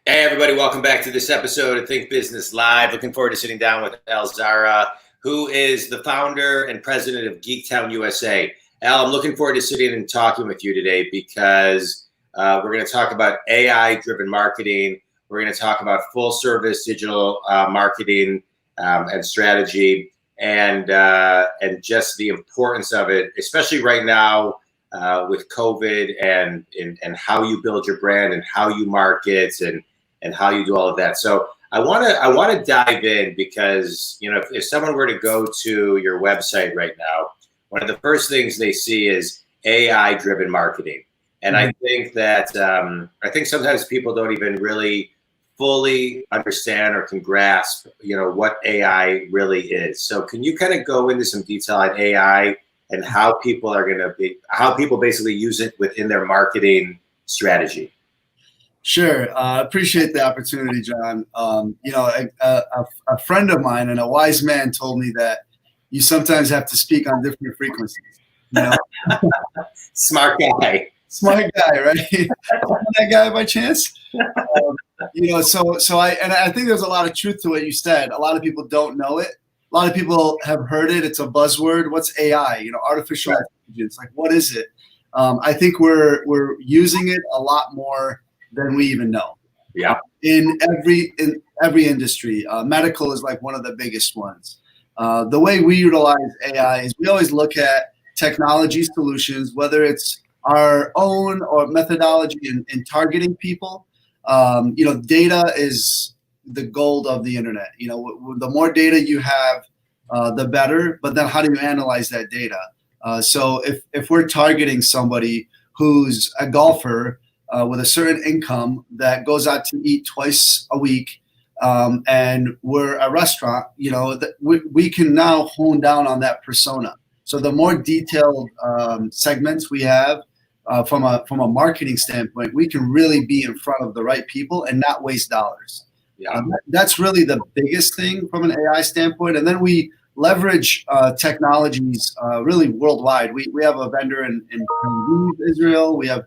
Hey, everybody, welcome back to this episode of Think Business Live. Looking forward to sitting down with Zara, who is the founder and president of Geek Town USA. Al, I'm looking forward to sitting and talking with you today because we're going to talk about AI-driven marketing. We're going to talk about full-service digital marketing and strategy, and just the importance of it, especially right now with COVID and how you build your brand and how you market and how you do all of that. So I want to dive in because, you know, if someone were to go to your website right now, one of the first things they see is AI-driven marketing. And I think that sometimes people don't even really fully understand or can grasp, you know, what AI really is. So can you kind of go into some detail on AI and how people basically use it within their marketing strategy? Sure. Appreciate the opportunity, John. A friend of mine and a wise man told me that you sometimes have to speak on different frequencies. You know? Smart guy. Smart guy, right? That guy by chance? I think there's a lot of truth to what you said. A lot of people don't know it. A lot of people have heard it. It's a buzzword. What's AI? You know, artificial intelligence. Like, what is it? I think we're using it a lot more than we even know. Yeah. In every industry, medical is like one of the biggest ones. The way we utilize AI is we always look at technology solutions, whether it's our own or methodology in targeting people. Data is the gold of the internet. You know, the more data you have, the better. But then how do you analyze that data? So if we're targeting somebody who's a golfer with a certain income that goes out to eat twice a week, and we're a restaurant, you know, we can now hone down on that persona. So the more detailed segments we have from a marketing standpoint, we can really be in front of the right people and not waste dollars. Yeah. That's really the biggest thing from an AI standpoint. And then we leverage technologies really worldwide. We have a vendor in Israel. We have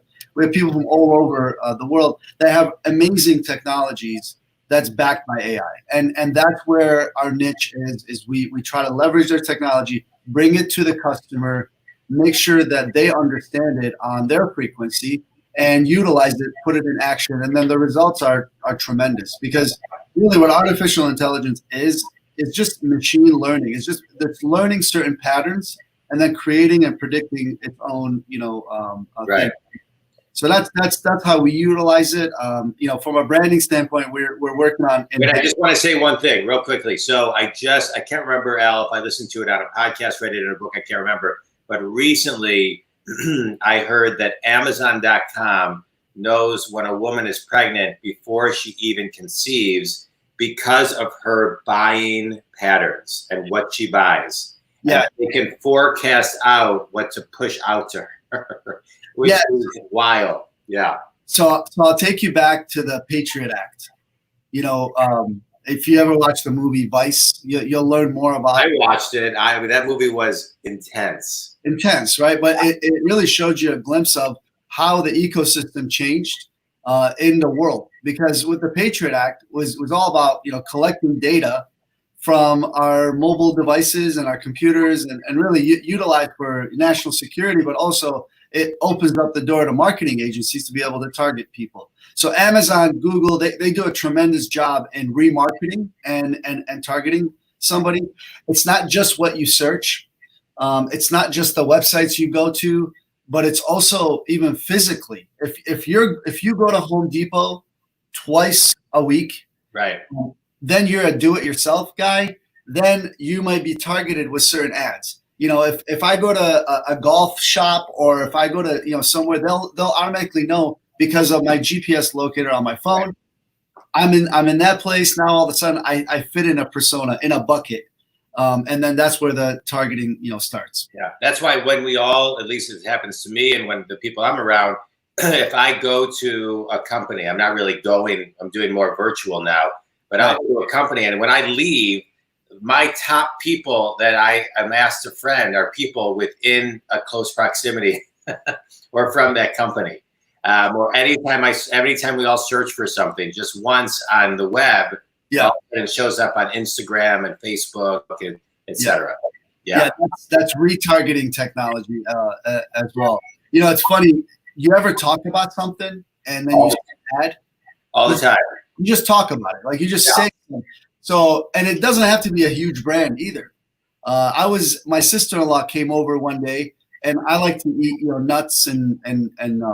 people from all over the world that have amazing technologies that's backed by AI. And that's where our niche is we try to leverage their technology, bring it to the customer, make sure that they understand it on their frequency and utilize it, put it in action. And then the results are tremendous, because really what artificial intelligence is just machine learning. It's learning certain patterns and then creating and predicting its own, right. thing. So that's how we utilize it. From a branding standpoint, we're working on. But I just want to say one thing real quickly. So I can't remember, Al, if I listened to it on a podcast, read it in a book, I can't remember. But recently I heard that Amazon.com knows when a woman is pregnant before she even conceives because of her buying patterns and what she buys. Yeah. And they can forecast out what to push out to her. Which is wild. Yeah. So I'll take you back to the Patriot Act. You know, if you ever watch the movie Vice, you'll learn more about it. I watched it. That movie was intense. Intense, right? But it really showed you a glimpse of how the ecosystem changed in the world. Because with the Patriot Act was all about, collecting data from our mobile devices and our computers and really utilized for national security, but also it opens up the door to marketing agencies to be able to target people. So Amazon, Google, they do a tremendous job in remarketing and targeting somebody. It's not just what you search. It's not just the websites you go to, but it's also even physically. If you go to Home Depot twice a week, right, then you're a do-it-yourself guy, then you might be targeted with certain ads. You know, if I go to a golf shop or if I go to, somewhere, they'll automatically know because of my GPS locator on my phone. I'm in that place now. All of a sudden, I fit in a persona in a bucket, and then that's where the targeting starts. Yeah, that's why when we all, at least it happens to me, and when the people I'm around, if I go to a company, I'm not really going. I'm doing more virtual now, but I'll go to a company, and when I leave, my top people that I am asked to friend are people within a close proximity or from that company. or anytime we all search for something just once on the web, and it shows up on Instagram and Facebook and etc. That's retargeting technology as well. It's funny. You ever talk about something and then you see an ad? All the time. You just talk about it. Like you just say something. So, and it doesn't have to be a huge brand either. My sister-in-law came over one day, and I like to eat, nuts and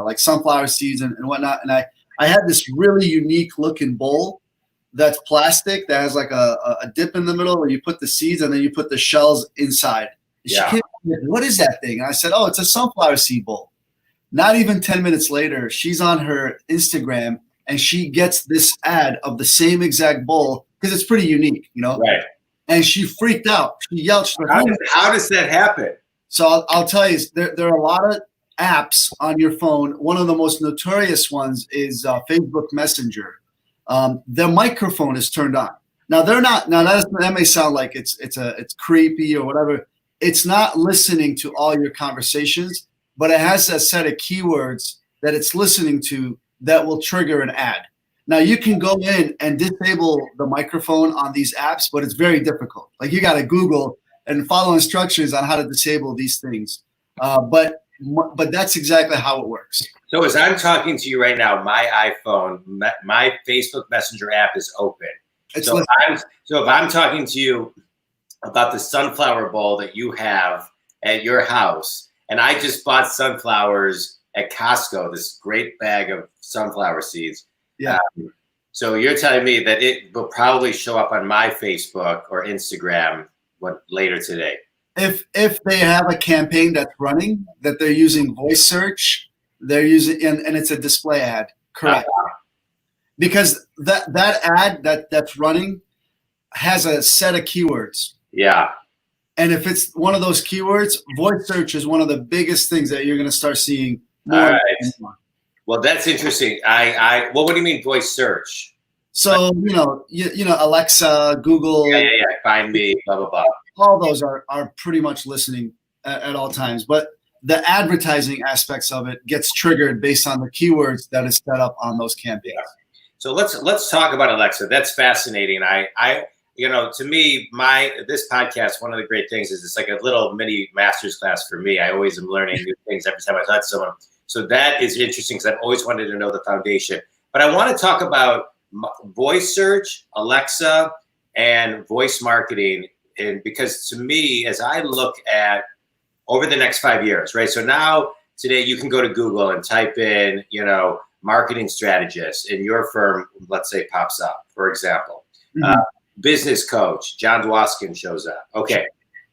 like sunflower seeds and whatnot. And I had this really unique looking bowl that's plastic that has like a dip in the middle where you put the seeds and then you put the shells inside. She came, what is that thing? And I said, oh, it's a sunflower seed bowl. Not even 10 minutes later, she's on her Instagram and she gets this ad of the same exact bowl because it's pretty unique, Right. And she freaked out. She yelled. She's like, how does that happen? So I'll tell you, there are a lot of apps on your phone. One of the most notorious ones is Facebook Messenger. Their microphone is turned on. Now they're not. Now that may sound like it's creepy or whatever. It's not listening to all your conversations, but it has a set of keywords that it's listening to that will trigger an ad. Now you can go in and disable the microphone on these apps, but it's very difficult. Like you got to Google and follow instructions on how to disable these things. But that's exactly how it works. So as I'm talking to you right now, my iPhone, my Facebook Messenger app is open. So if I'm talking to you about the sunflower bowl that you have at your house, and I just bought sunflowers at Costco, this great bag of sunflower seeds. Yeah. So you're telling me that it will probably show up on my Facebook or Instagram later today. If they have a campaign that's running, that they're using voice search, they're using and it's a display ad, correct? Because that ad that's running has a set of keywords. Yeah. And if it's one of those keywords, voice search is one of the biggest things that you're going to start seeing more. Well, that's interesting. Well, what do you mean voice search? So, Alexa, Google. Yeah. Find me, blah, blah, blah. All those are pretty much listening at all times. But the advertising aspects of it gets triggered based on the keywords that is set up on those campaigns. Yeah. So let's talk about Alexa. That's fascinating. To me, this podcast, one of the great things is it's like a little mini master's class for me. I always am learning new things every time I talk to someone. So that is interesting because I've always wanted to know the foundation. But I want to talk about voice search, Alexa, and voice marketing. And because to me, as I look at over the next 5 years, right? So now today you can go to Google and type in, marketing strategist, and your firm, let's say, pops up, for example. Mm-hmm. Business coach, Jon Dwoskin shows up. Okay.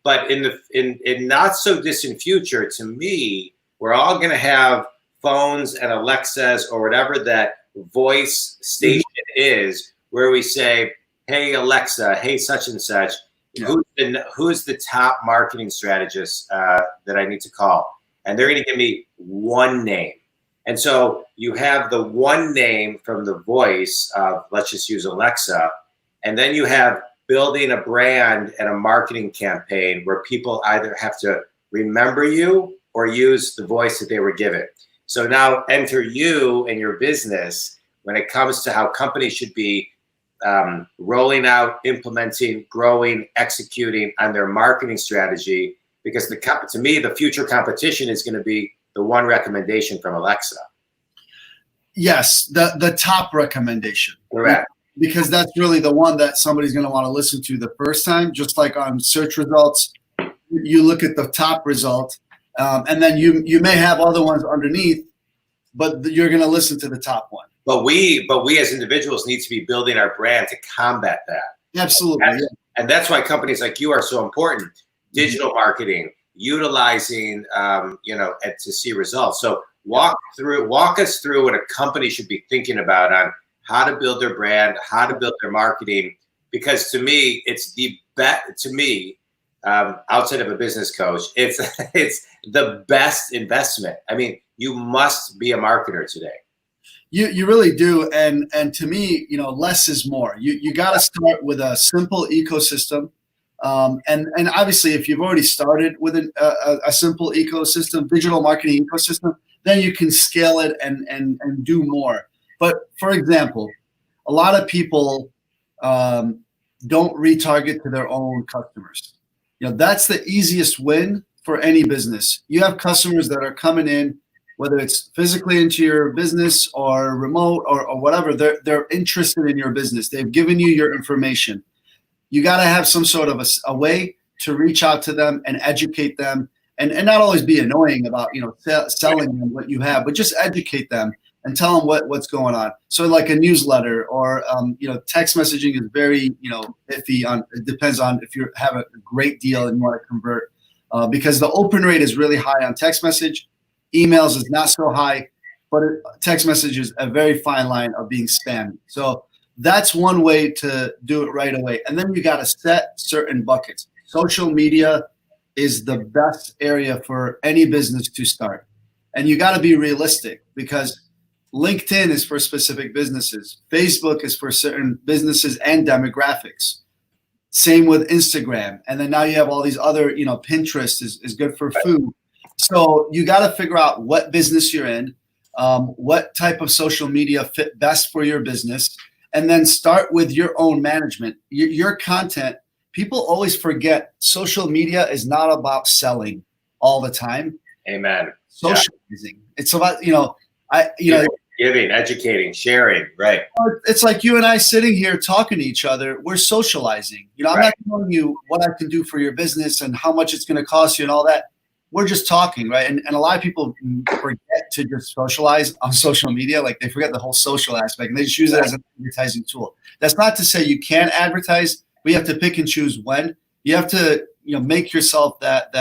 But in not so distant future, to me, we're all going to have phones and Alexas or whatever that voice station is, where we say, hey, Alexa, hey, such and such, who's the top marketing strategist that I need to call? And they're going to give me one name. And so you have the one name from the voice of, let's just use Alexa. And then you have building a brand and a marketing campaign where people either have to remember you or use the voice that they were given. So now enter you and your business when it comes to how companies should be rolling out, implementing, growing, executing on their marketing strategy. Because to me, the future competition is going to be the one recommendation from Alexa. Yes, the top recommendation. Correct. Because that's really the one that somebody's going to want to listen to the first time. Just like on search results, you look at the top result, and then you may have other ones underneath, but you're going to listen to the top one. But we as individuals need to be building our brand to combat that. Absolutely. And that's why companies like you are so important. Digital marketing, utilizing, to see results. So walk us through what a company should be thinking about on how to build their brand, how to build their marketing. Because to me, it's the best. To me, outside of a business coach, it's the best investment. I mean, you must be a marketer today. You really do, and to me, less is more. You got to start with a simple ecosystem, and obviously, if you've already started with a simple ecosystem, digital marketing ecosystem, then you can scale it and do more. But for example, a lot of people don't retarget to their own customers. That's the easiest win for any business. You have customers that are coming in, whether it's physically into your business or remote or whatever, they're interested in your business. They've given you your information. You got to have some sort of a way to reach out to them and educate them, and not always be annoying about selling them what you have, but just educate them and tell them what's going on. So like a newsletter or text messaging is very iffy. It depends on if you have a great deal and you want to convert, because the open rate is really high on text message. Emails is not so high, but text message is a very fine line of being spammy. So that's one way to do it right away. And then you got to set certain buckets. Social media is the best area for any business to start. And you got to be realistic, because LinkedIn is for specific businesses. Facebook is for certain businesses and demographics. Same with Instagram. And then now you have all these other, Pinterest is good for food. So you got to figure out what business you're in, what type of social media fit best for your business, and then start with your own management. Your content, people always forget social media is not about selling all the time. Amen. Socializing. Yeah. It's about, giving, educating, sharing, right? It's like you and I sitting here talking to each other. We're socializing. I'm not telling you what I can do for your business and how much it's going to cost you and all that. We're just talking, right? And a lot of people forget to just socialize on social media. Like they forget the whole social aspect, and they just use it as an advertising tool. That's not to say you can't advertise. We have to pick and choose when. You have to, make yourself that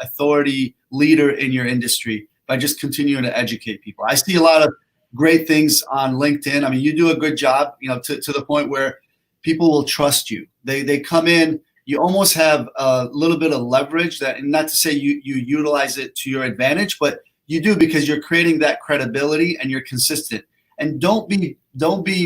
authority leader in your industry by just continuing to educate people. I see a lot of great things on LinkedIn. I mean, you do a good job, to the point where people will trust you. They come in. You almost have a little bit of leverage, that, not to say you utilize it to your advantage, but you do, because you're creating that credibility and you're consistent. And don't be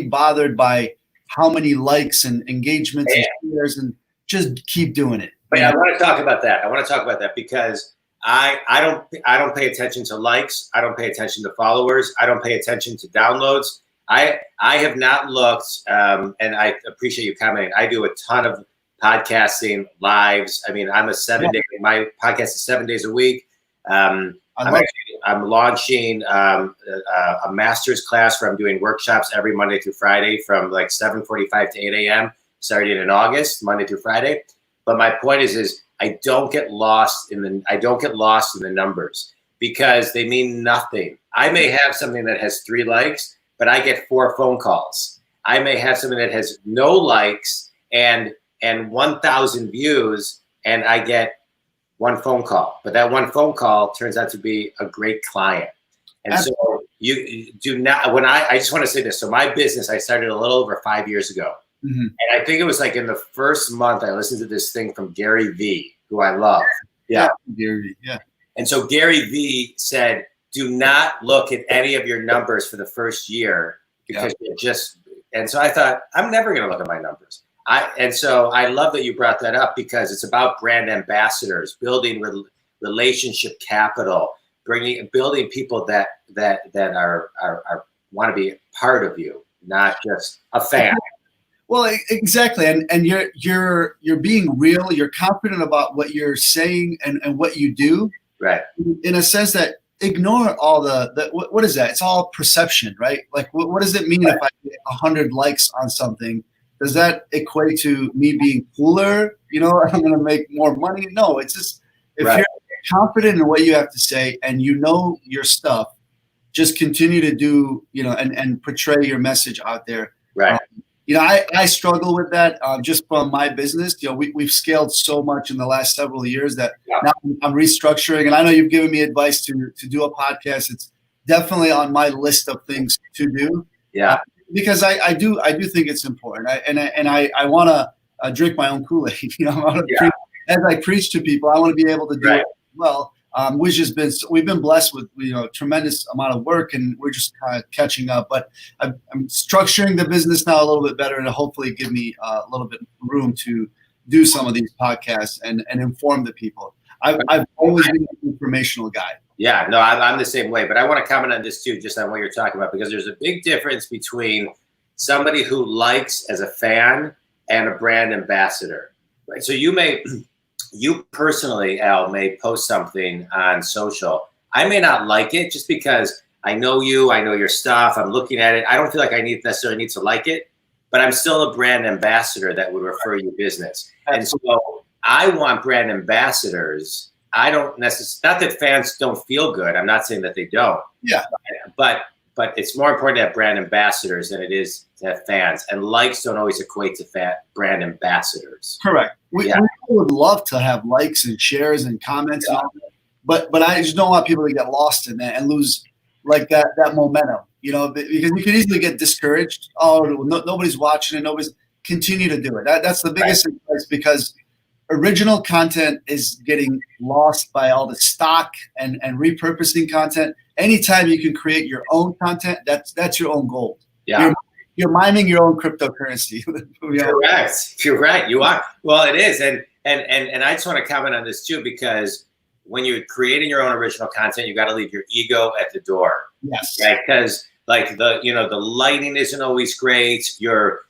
bothered by how many likes and engagements and shares, and just keep doing it. But I want to talk about that. Because I don't pay attention to likes. I don't pay attention to followers. I don't pay attention to downloads. I have not looked, and I appreciate you commenting. I do a ton of podcasting lives. I mean, my podcast is 7 days a week. I'm launching a master's class where I'm doing workshops every Monday through Friday from like 7:45 to 8 a.m. starting in August, Monday through Friday. But my point is I don't get lost in the numbers, because they mean nothing. I may have something that has 3 likes, but I get 4 phone calls. I may have something that has no likes and 1,000 views, and I get 1 phone call. But that 1 phone call turns out to be a great client. And so you do not. I just want to say this. So my business, I started a little over 5 years ago. Mm-hmm. And I think it was like in the first month, I listened to this thing from Gary Vee, who I love. Yeah. Gary. Yeah. And so Gary Vee said, do not look at any of your numbers for the first year, because and so I thought, I'm never going to look at my numbers. And so I love that you brought that up, because it's about brand ambassadors, building relationship capital, building people that are want to be part of you, not just a fan. Well, exactly, and you're being real. You're confident about what you're saying and what you do. Right. In a sense that ignore all the what is that? It's all perception, right? Like what does it mean if I get 100 likes on something? Does that equate to me being cooler? I'm going to make more money? No, it's just if you're confident in what you have to say and your stuff, just continue to do, and portray your message out there. Right. I struggle with that just from my business. We've scaled so much in the last several years that now I'm restructuring. And I know you've given me advice to do a podcast. It's definitely on my list of things to do. Yeah. Because I do think it's important. I want to drink my own Kool-Aid. As I preach to people, I want to be able to do it well. We've been blessed with tremendous amount of work, and we're just kind of catching up. But I'm structuring the business now a little bit better, and hopefully give me a little bit of room to do some of these podcasts and inform the people. I've always been an informational guy. Yeah, no, I'm the same way, but I want to comment on this too, just on what you're talking about, because there's a big difference between somebody who likes as a fan and a brand ambassador, right? So you personally, Al, may post something on social. I may not like it just because I know you, I know your stuff, I'm looking at it. I don't feel like I necessarily need to like it, but I'm still a brand ambassador that would refer you business. And so I want brand ambassadors. I don't necessarily, not that fans don't feel good. I'm not saying that they don't. Yeah. But it's more important to have brand ambassadors than it is to have fans. And likes don't always equate to brand ambassadors. Correct. We would love to have likes and shares and comments and all that. But I just don't want people to get lost in that and lose like that momentum, because you can easily get discouraged. Oh, nobody's watching it. Continue to do it. That's the biggest advice, because original content is getting lost by all the stock and repurposing content. Anytime you can create your own content, that's your own gold. Yeah. You're mining your own cryptocurrency. Correct. You're right. You are. Well, it is. And I just want to comment on this too, because when you're creating your own original content, you got to leave your ego at the door. Yes. Right? Because like the lighting isn't always great. Your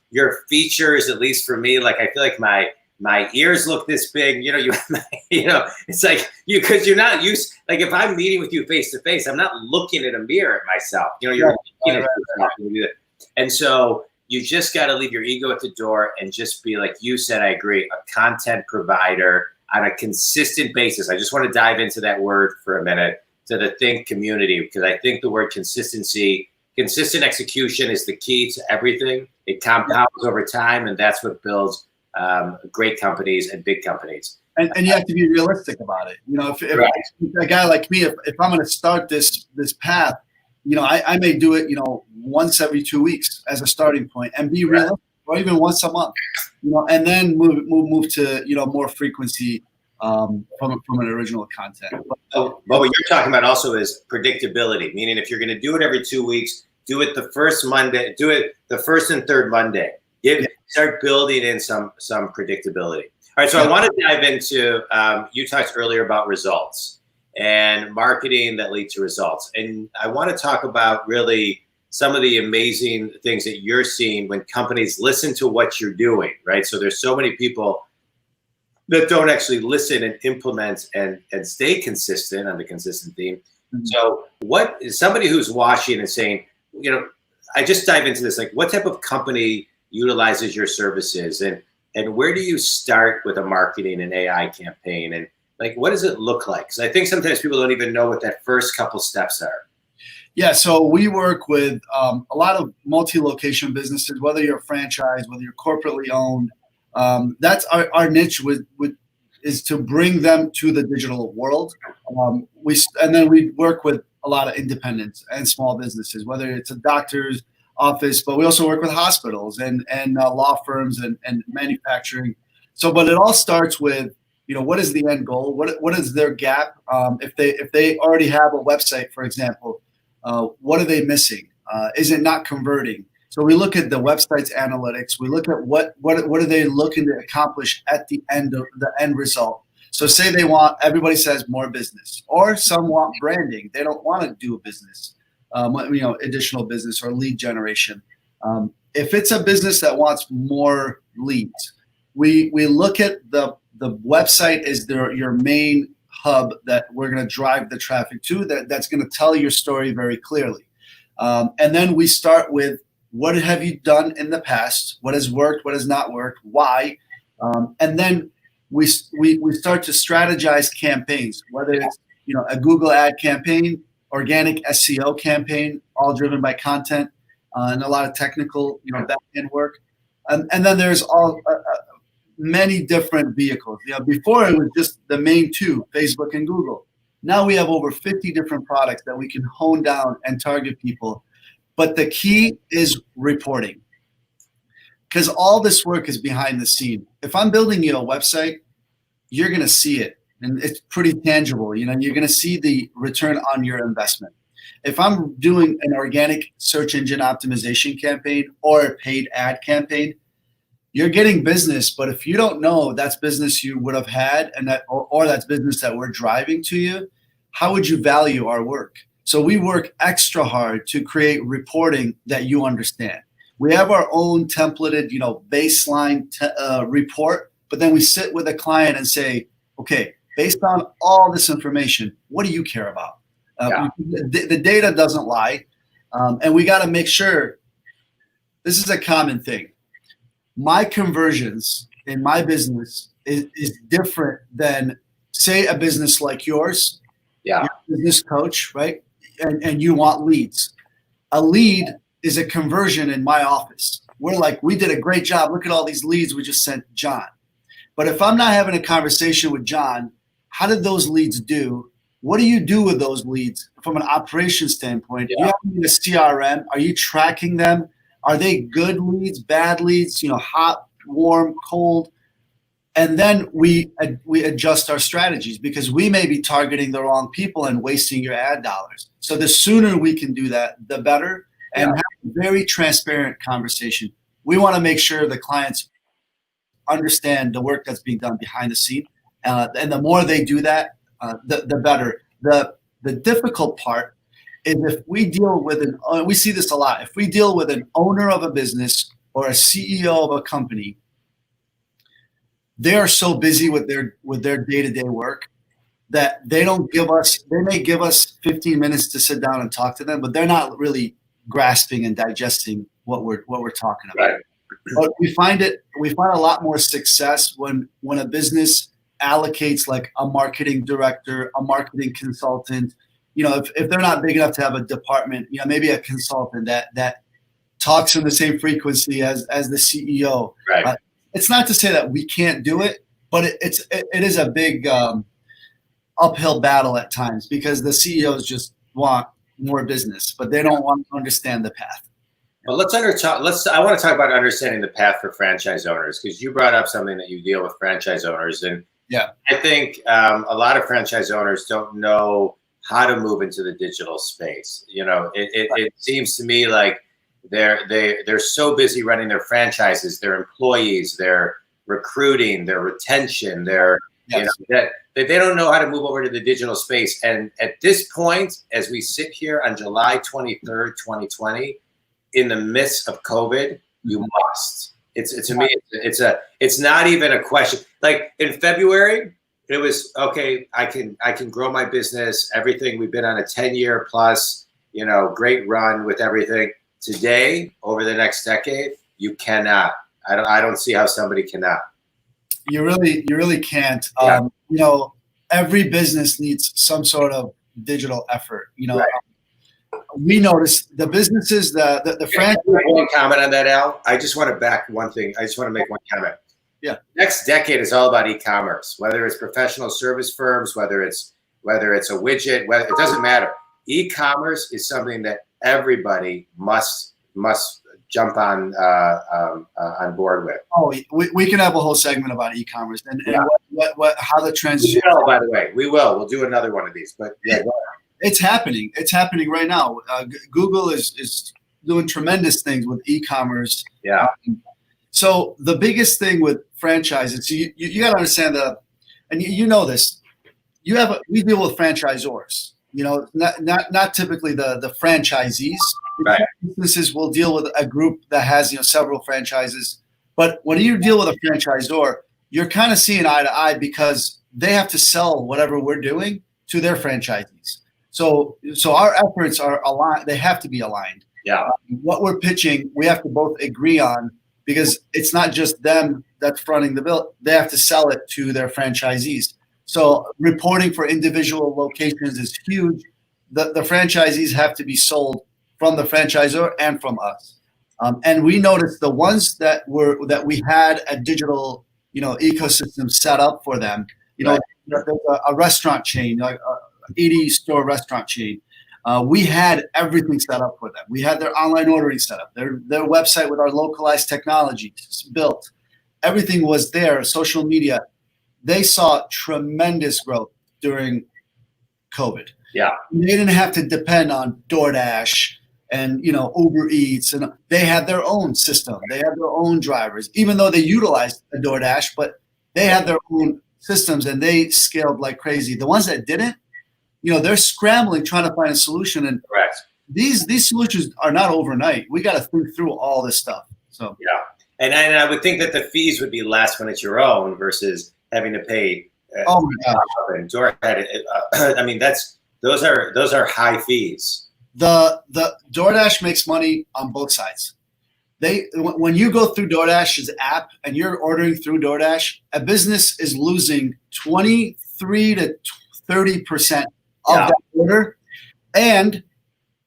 features, at least for me, like I feel like my ears look this big, it's like because you're not used, like if I'm meeting with you face to face, I'm not looking at a mirror at myself, you're looking at yourself. And so you just got to leave your ego at the door and just be, like you said, I agree, a content provider on a consistent basis. I just want to dive into that word for a minute, to the think community, because I think the word consistency, consistent execution is the key to everything. It compounds over time, and that's what builds great companies and big companies. And you have to be realistic about it. If a guy like me, if I'm going to start this path, I may do it, once every 2 weeks as a starting point, and be realistic, or even once a month, and then move to, more frequency from an original content. But what you're talking about also is predictability, meaning if you're going to do it every 2 weeks, do it the first Monday, do it the first and third Monday. Start building in some predictability. All right, so I want to dive into, you talked earlier about results and marketing that lead to results. And I want to talk about really some of the amazing things that you're seeing when companies listen to what you're doing, right? So there's so many people that don't actually listen and implement and stay consistent on the consistent theme. Mm-hmm. So what is somebody who's watching and saying, I just dive into this, like what type of company utilizes your services, and where do you start with a marketing and AI campaign, and like what does it look like? Because I think sometimes people don't even know what that first couple steps are. Yeah, so we work with a lot of multi-location businesses, whether you're a franchise, whether you're corporately owned. That's our niche is to bring them to the digital world. And then we work with a lot of independents and small businesses, whether it's a doctor's office, but we also work with hospitals and law firms and manufacturing. So, but it all starts with, what is the end goal? What is their gap? If they already have a website, for example, what are they missing? Is it not converting? So we look at the website's analytics. We look at what are they looking to accomplish at the end of the end result. So say everybody says more business, or some want branding. They don't want to do a business. Additional business or lead generation. If it's a business that wants more leads, we look at the website is your main hub that we're going to drive the traffic to. That's going to tell your story very clearly. And then we start with what have you done in the past? What has worked? What has not worked? Why? And then we start to strategize campaigns, whether it's a Google ad campaign, organic SEO campaign, all driven by content and a lot of technical, back-end work. And then there's many different vehicles. Before it was just the main two, Facebook and Google. Now we have over 50 different products that we can hone down and target people. But the key is reporting, because all this work is behind the scene. If I'm building you a website, you're going to see it. And it's pretty tangible. You're going to see the return on your investment. If I'm doing an organic search engine optimization campaign or a paid ad campaign, you're getting business. But if you don't know that's business you would have had, and or that's business that we're driving to you, how would you value our work? So we work extra hard to create reporting that you understand. We have our own templated, baseline report, but then we sit with a client and say, okay, based on all this information, what do you care about? The data doesn't lie, and we got to make sure. This is a common thing. My conversions in my business is different than, say, a business like yours. Yeah. You're a business coach, right? And you want leads. A lead is a conversion in my office. We're like, we did a great job. Look at all these leads we just sent John. But if I'm not having a conversation with John, how did those leads do? What do you do with those leads from an operations standpoint? Yeah. Do you have a CRM? Are you tracking them? Are they good leads, bad leads, hot, warm, cold? And then we adjust our strategies, because we may be targeting the wrong people and wasting your ad dollars. So the sooner we can do that, the better, and have a very transparent conversation. We want to make sure the clients understand the work that's being done behind the scene. And the more they do that, the better. The difficult part is if we deal with we see this a lot. If we deal with an owner of a business or a CEO of a company, they are so busy with their day-to-day work that they may give us 15 minutes to sit down and talk to them, but they're not really grasping and digesting what we're talking about. Right. But we find a lot more success when a business allocates like a marketing director, a marketing consultant. If they're not big enough to have a department, maybe a consultant that talks in the same frequency as the CEO. Right. It's not to say that we can't do it, but it is a big uphill battle at times, because the CEOs just want more business, but they don't want to understand the path. Well, I want to talk about understanding the path for franchise owners, because you brought up something that you deal with franchise owners, and I think a lot of franchise owners don't know how to move into the digital space. It seems to me like they're so busy running their franchises, their employees, their recruiting, their retention, that they don't know how to move over to the digital space. And at this point, as we sit here on July 23rd, 2020, in the midst of COVID, you must. It's not even a question. Like in February, it was okay. I can grow my business. Everything, we've been on a 10-year plus, great run with everything. Today, over the next decade, you cannot. I don't see how somebody cannot. You really can't. Every business needs some sort of digital effort. Right. We notice the businesses, the franchise. One comment on that, Al. I just want to back one thing. I just want to make one comment. Yeah. Next decade is all about e-commerce. Whether it's professional service firms, whether it's a widget, it doesn't matter. E-commerce is something that everybody must jump on board with. Oh, we can have a whole segment about e-commerce and how the transition. By the way, we'll do another one of these. But yeah, it's happening. It's happening right now. Google is doing tremendous things with e-commerce. Yeah. So the biggest thing with franchises, you got to understand and you know this. We deal with franchisors. Not typically the franchisees. Right. Businesses will deal with a group that has several franchises, but when you deal with a franchisor, you're kind of seeing eye to eye, because they have to sell whatever we're doing to their franchisees. So our efforts are aligned. They have to be aligned. Yeah. What we're pitching, we have to both agree on, because it's not just them that's fronting the bill. They have to sell it to their franchisees. So reporting for individual locations is huge. The franchisees have to be sold from the franchisor and from us. And we noticed the ones that we had a digital, ecosystem set up for them. There's a restaurant chain, like 80 store restaurant chain. We had everything set up for them. We had their online ordering set up, their website with our localized technology built. Everything was there, social media. They saw tremendous growth during COVID. Yeah. They didn't have to depend on DoorDash and Uber Eats, and they had their own system. They had their own drivers, even though they utilized a DoorDash, but they had their own systems and they scaled like crazy. The ones that didn't, they're scrambling trying to find a solution. And Correct. These solutions are not overnight. We got to think through all this stuff. So yeah, and I would think that the fees would be less when it's your own versus having to pay. Oh my gosh! And I mean, those are high fees. The DoorDash makes money on both sides. When you go through DoorDash's app and you're ordering through DoorDash, a business is losing 23 to 30% of that order, and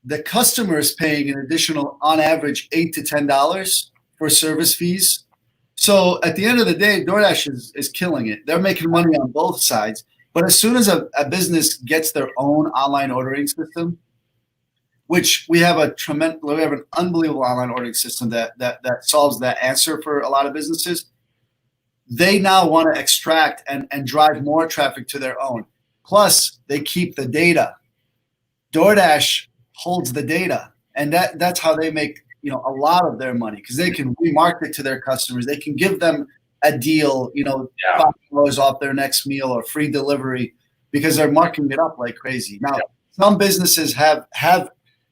the customer is paying an additional, on average, $8 to $10 for service fees. So at the end of the day, DoorDash is killing it. They're making money on both sides. But as soon as a business gets their own online ordering system, which we have an unbelievable online ordering system that solves that answer for a lot of businesses, they now want to extract and drive more traffic to their own. Plus, they keep the data. DoorDash holds the data, and that's how they make a lot of their money, because they can remarket to their customers. They can give them a deal, $5 off their next meal or free delivery, because they're marking it up like crazy. Now, some businesses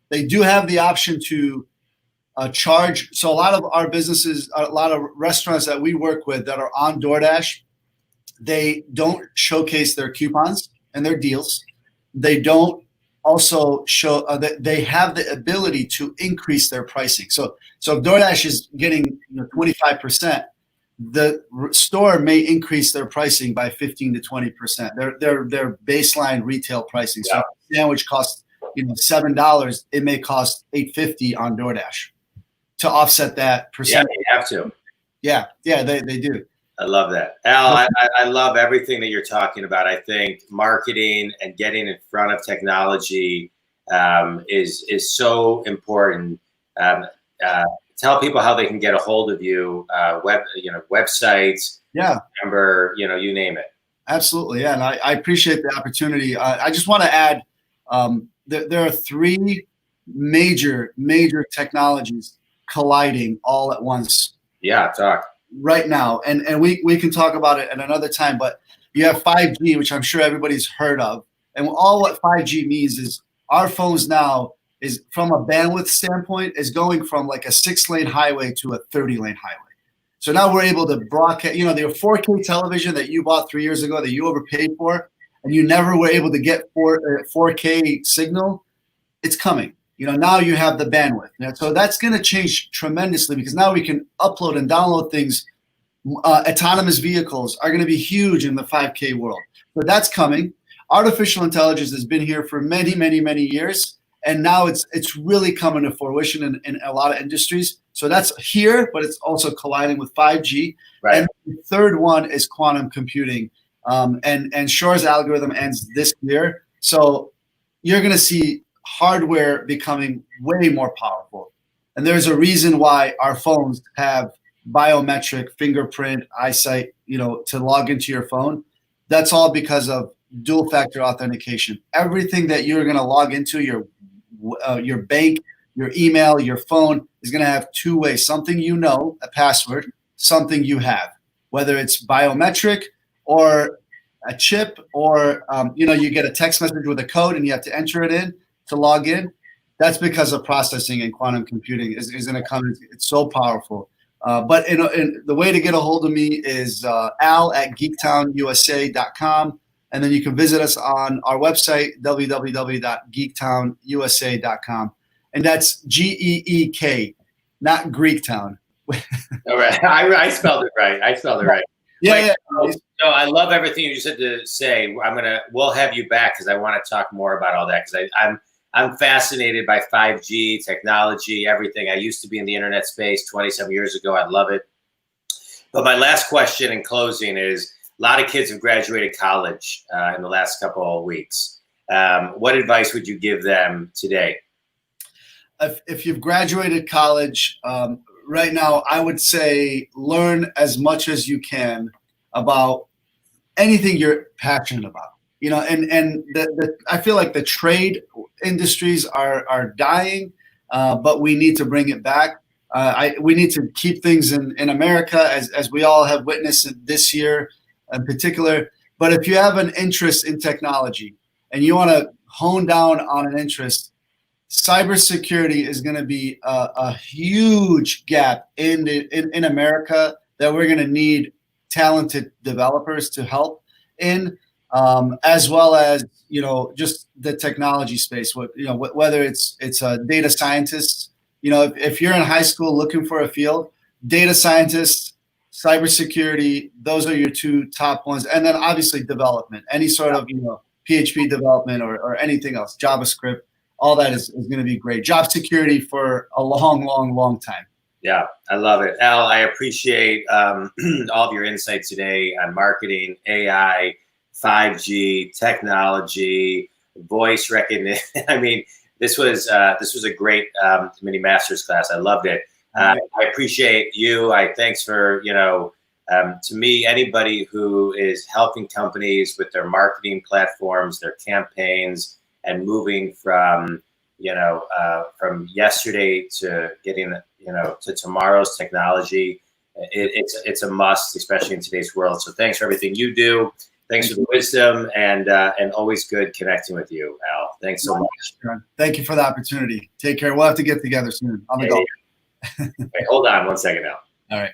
they do have the option to charge. So a lot of our businesses, a lot of restaurants that we work with that are on DoorDash, they don't showcase their coupons and their deals. They don't also show that they have the ability to increase their pricing. So if DoorDash is getting 25%, the store may increase their pricing by 15 to 20%. Their baseline retail pricing. So if a sandwich costs $7, it may cost $8.50 on DoorDash to offset that percent. Yeah, you have to. Yeah, they do. I love that. Al, I love everything that you're talking about. I think marketing and getting in front of technology is so important. Tell people how they can get a hold of you, websites, number, you name it. Absolutely, yeah, and I appreciate the opportunity. I just want to add, there are three major technologies colliding all at once. Yeah, talk. Right now, and we can talk about it at another time, but you have 5G, which I'm sure everybody's heard of. And all what 5G means is our phones now is, from a bandwidth standpoint, is going from like a 6-lane highway to a 30-lane highway. So now we're able to broadcast, the 4K television that you bought 3 years ago that you overpaid for, and you never were able to get 4K signal, it's coming. Now you have the bandwidth. So that's going to change tremendously, because now we can upload and download things. Autonomous vehicles are going to be huge in the 5K world. So that's coming. Artificial intelligence has been here for many, many, many years, and now it's really coming to fruition in a lot of industries. So that's here, but it's also colliding with 5G. Right. And the third one is quantum computing. And Shor's algorithm ends this year. So you're going to see hardware becoming way more powerful. And there's a reason why our phones have biometric fingerprint eyesight, to log into your phone. That's all because of dual factor authentication. Everything that you're going to log into, your bank, your email, your phone, is going to have two-way, something a password, something you have, whether it's biometric or a chip, or you get a text message with a code and you have to enter it in to log in. That's because of processing and quantum computing is going to come. It's so powerful. But in the way to get a hold of me is al@geektownusa.com. And then you can visit us on our website, www.geektownusa.com. And that's GEEK, not Greektown. All right. I spelled it right. Yeah. No, I love everything you just had to say. We'll have you back, because I want to talk more about all that, because I'm fascinated by 5G technology, everything. I used to be in the internet space 27 years ago. I love it. But my last question in closing is, a lot of kids have graduated college in the last couple of weeks. What advice would you give them today? If you've graduated college, right now, I would say learn as much as you can about anything you're passionate about. I feel like the trade industries are dying, but we need to bring it back. We need to keep things in America, as we all have witnessed this year in particular. But if you have an interest in technology and you want to hone down on an interest, cybersecurity is going to be a huge gap in America that we're going to need talented developers to help in, as well as just the technology space. Whether it's data scientists. If you're in high school looking for a field, data scientists, cybersecurity, those are your two top ones, and then obviously development, any sort of PHP development or anything else, JavaScript. All that is going to be great. Job security for a long, long, long time. Yeah, I love it. Al, I appreciate all of your insights today on marketing, AI, 5G, technology, voice recognition. I mean, this was a great mini master's class. I loved it. I appreciate you. Thanks for, to me, anybody who is helping companies with their marketing platforms, their campaigns, and moving from yesterday to getting to tomorrow's technology, it's a must, especially in today's world. So thanks for everything you do. Thanks for the wisdom, and always good connecting with you, Al. Thanks so much. Thank you for the opportunity. Take care. We'll have to get together soon on the golf. Wait, hold on one second, Al. All right.